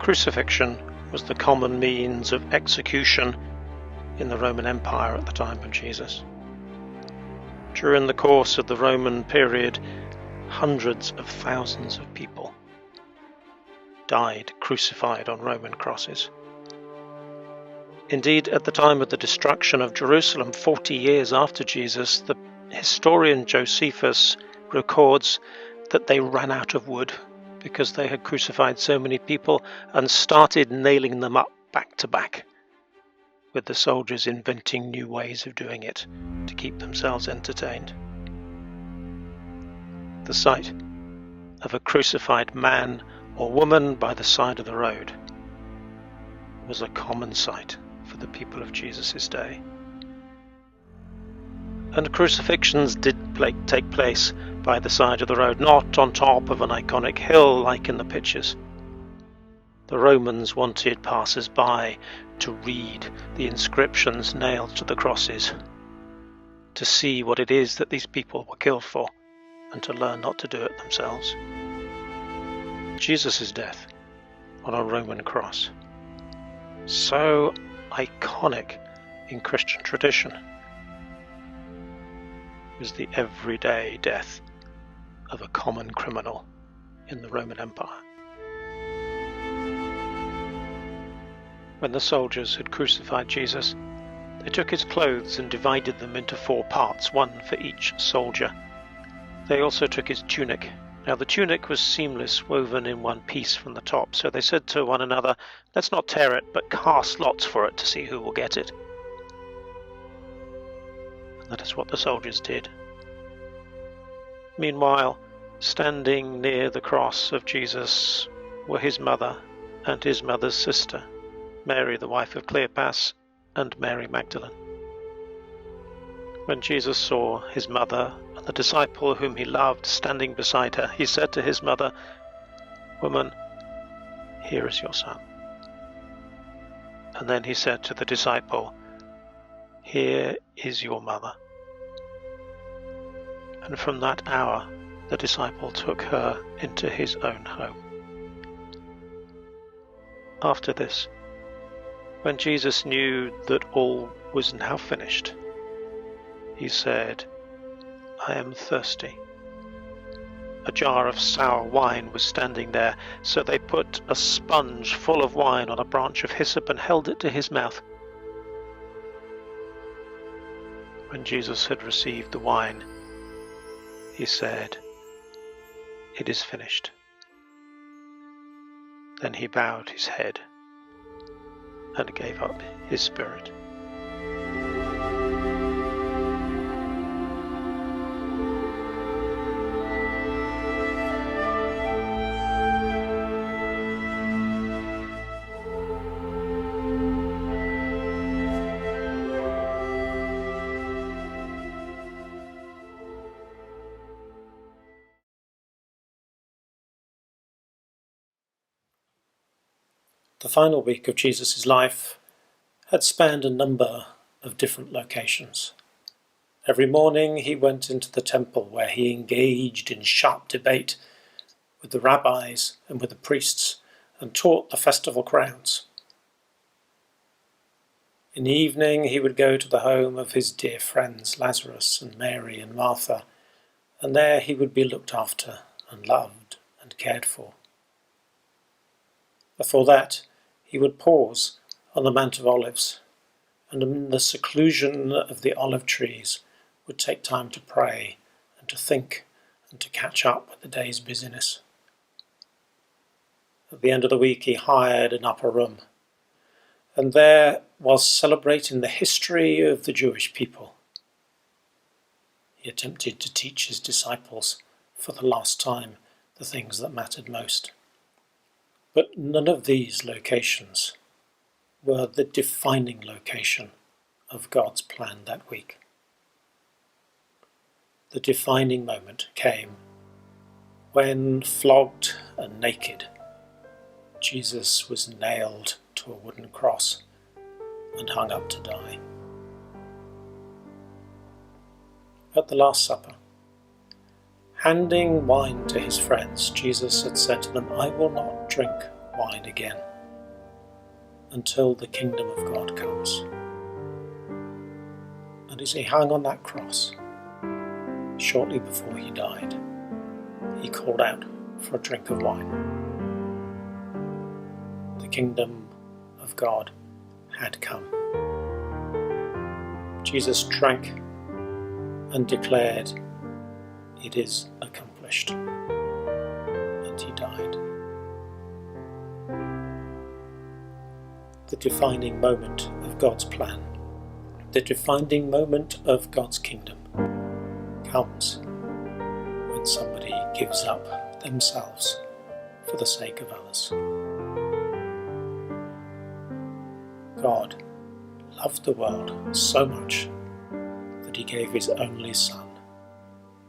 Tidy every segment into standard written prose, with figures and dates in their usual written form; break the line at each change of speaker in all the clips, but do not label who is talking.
Crucifixion was the common means of execution in the Roman Empire at the time of Jesus. During the course of the Roman period, hundreds of thousands of people died crucified on Roman crosses. Indeed, at the time of the destruction of Jerusalem, 40 years after Jesus, the historian Josephus records that they ran out of wood because they had crucified so many people and started nailing them up back to back, with the soldiers inventing new ways of doing it to keep themselves entertained. The sight of a crucified man or woman by the side of the road was a common sight for the people of Jesus' day. And crucifixions did take place by the side of the road, not on top of an iconic hill like in the pictures. The Romans wanted passers-by to read the inscriptions nailed to the crosses, to see what it is that these people were killed for, and to learn not to do it themselves. Jesus' death on a Roman cross, so iconic in Christian tradition, was the everyday death of a common criminal in the Roman Empire. When the soldiers had crucified Jesus, they took his clothes and divided them into 4 parts, one for each soldier. They also took his tunic. Now the tunic was seamless, woven in one piece from the top, so they said to one another, "Let's not tear it, but cast lots for it to see who will get it." And that is what the soldiers did. Meanwhile, standing near the cross of Jesus were his mother and his mother's sister, Mary, the wife of Cleopas, and Mary Magdalene. When Jesus saw his mother and the disciple whom he loved standing beside her, he said to his mother, "Woman, here is your son." And then he said to the disciple, "Here is your mother." And from that hour, the disciple took her into his own home. After this, when Jesus knew that all was now finished, he said, "I am thirsty." A jar of sour wine was standing there, so they put a sponge full of wine on a branch of hyssop and held it to his mouth. When Jesus had received the wine, he said, "It is finished." Then he bowed his head and gave up his spirit. The final week of Jesus' life had spanned a number of different locations. Every morning he went into the temple where he engaged in sharp debate with the rabbis and with the priests and taught the festival crowds. In the evening he would go to the home of his dear friends Lazarus and Mary and Martha, and there he would be looked after and loved and cared for. Before that, he would pause on the Mount of Olives, and in the seclusion of the olive trees would take time to pray and to think and to catch up with the day's busyness. At the end of the week he hired an upper room, and there, whilst celebrating the history of the Jewish people, he attempted to teach his disciples for the last time the things that mattered most. But none of these locations were the defining location of God's plan that week. The defining moment came when, flogged and naked, Jesus was nailed to a wooden cross and hung up to die. At the Last Supper, handing wine to his friends, Jesus had said to them, "I will not drink wine again until the kingdom of God comes. And as he hung on that cross, shortly before he died, he called out for a drink of wine. The kingdom of God had come. Jesus drank and declared, "It is accomplished," and he died. The defining moment of God's plan, the defining moment of God's kingdom, comes when somebody gives up themselves for the sake of others. God loved the world so much that he gave his only Son,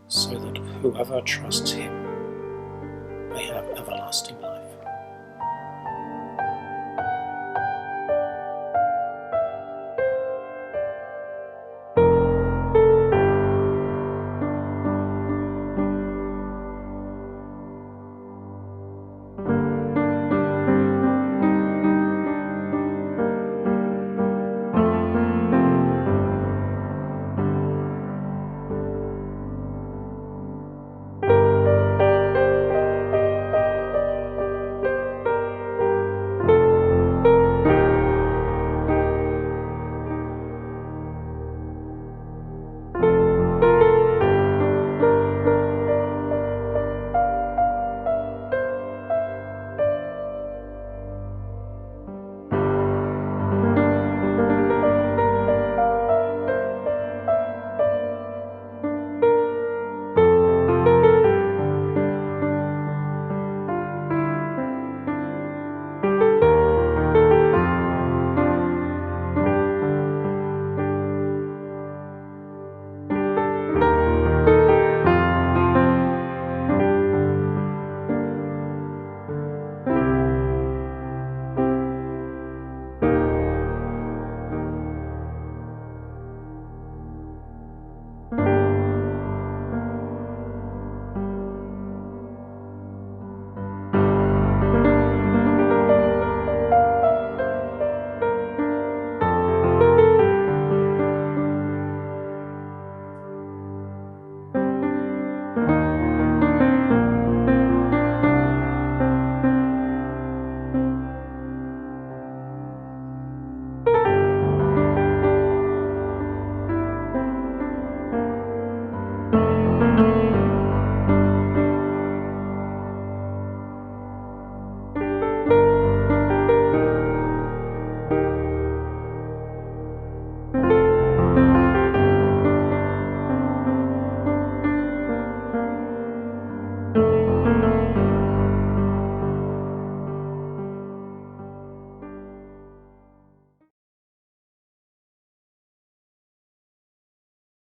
so that whoever trusts him may have everlasting life.